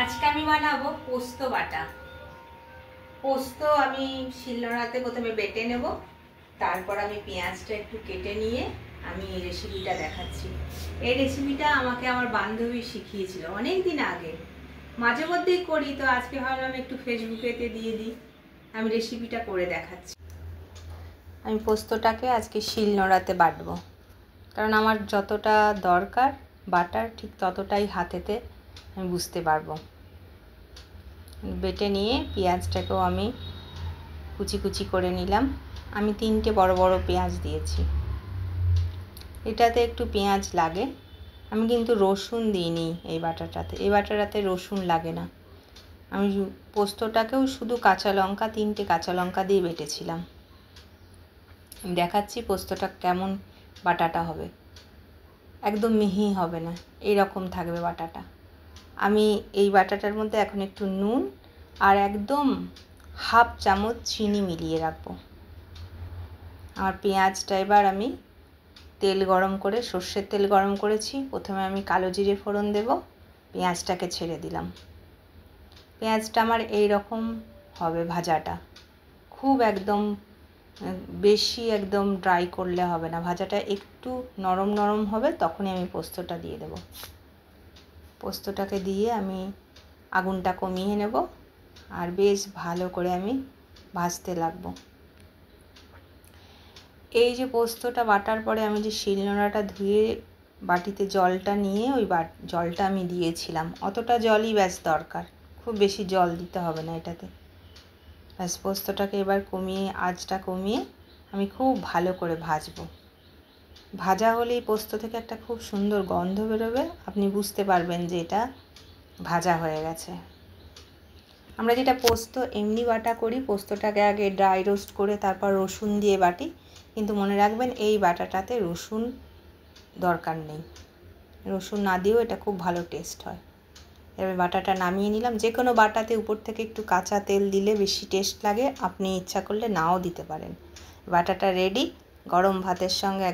আজকে আমি বানাবো পোস্ত বাটা। পোস্ত আমি শিলনোড়াতে প্রথমে বেটে নেব, তারপর আমি পেঁয়াজটা একটু কেটে নিয়ে আমি রেসিপিটা দেখাচ্ছি। এই রেসিপিটা আমাকে আমার বান্ধবী শিখিয়েছিল অনেক দিন আগে, মাঝে মধ্যেই করি, তো আজকে ভাবলাম একটু ফেসবুকেতে দিয়ে দিই, আমি রেসিপিটা করে দেখাচ্ছি। আমি পোস্তটাকে আজকে শিলনোড়াতে বাটবো, কারণ আমার যতটা দরকার বাটার ঠিক ততটাই হাতেতে আমি বুঝতে পারবো। বেটে নিয়ে পেঁয়াজটাকেও আমি কুচি কুচি করে নিলাম। আমি 3টে বড় বড় পেঁয়াজ দিয়েছি, এটাতে একটু পেঁয়াজ লাগে। আমি কিন্তু রসুন দিইনি এই বাটাটাতে, এই বাটাটাতে রসুন লাগে না। আমি পোস্তটাকেও শুধু কাঁচা লঙ্কা, 3টে কাঁচা লঙ্কা দিয়ে বেটেছিলাম। আমি দেখাচ্ছি পোস্তটা কেমন বাটাটা হবে, একদম মিহি হবে না, এইরকম থাকবে বাটাটা। আমি এই বাটাটার মধ্যে এখন একটু নুন আর একদম হাফ চামচ চিনি মিলিয়ে রাখবো। আমার পেঁয়াজটা এবার আমি তেল গরম করে, সর্ষের তেল গরম করেছি, প্রথমে আমি কালো জিরে ফোড়ন দেব, পেঁয়াজটাকে ছেড়ে দিলাম। পেঁয়াজটা আমার এই রকম হবে ভাজাটা, খুব একদম বেশি একদম ড্রাই করলে হবে না, ভাজাটা একটু নরম নরম হবে, তখনই আমি পোস্তটা দিয়ে দেব। পোস্তটাকে দিয়ে আমি আগুনটা কমিয়ে নেব আর বেশ ভালো করে আমি ভাজতে লাগবো। এই যে পোস্তটা বাটার পরে আমি যে শিলনোড়াটা ধুয়ে বাটিতে জলটা নিয়ে ওই জলটা আমি দিয়েছিলাম, অতটা জলই ব্যাস দরকার, খুব বেশি জল দিতে হবে না এটাতে। ব্যাস পোস্তটাকে এবার কমিয়ে, আঁচটা কমিয়ে আমি খুব ভালো করে ভাজবো। ভাজা হলেই পোস্ত থেকে একটা খুব সুন্দর গন্ধ বেরোবে, আপনি বুঝতে পারবেন যে এটা ভাজা হয়ে গেছে। আমরা যেটা পোস্ত এমনি বাটা করি, পোস্তটাকে আগে ড্রাই রোস্ট করে তারপর রসুন দিয়ে বাটি, কিন্তু মনে রাখবেন এই বাটাটাতে রসুন দরকার নেই, রসুন না দিয়েও এটা খুব ভালো টেস্ট হয়। এবার বাটাটা নামিয়ে নিলাম। যে কোনো বাটাতে উপর থেকে একটু কাঁচা তেল দিলে বেশি টেস্ট লাগে, আপনি ইচ্ছা করলে নাও দিতে পারেন। বাটাটা রেডি, গরম ভাতের সঙ্গে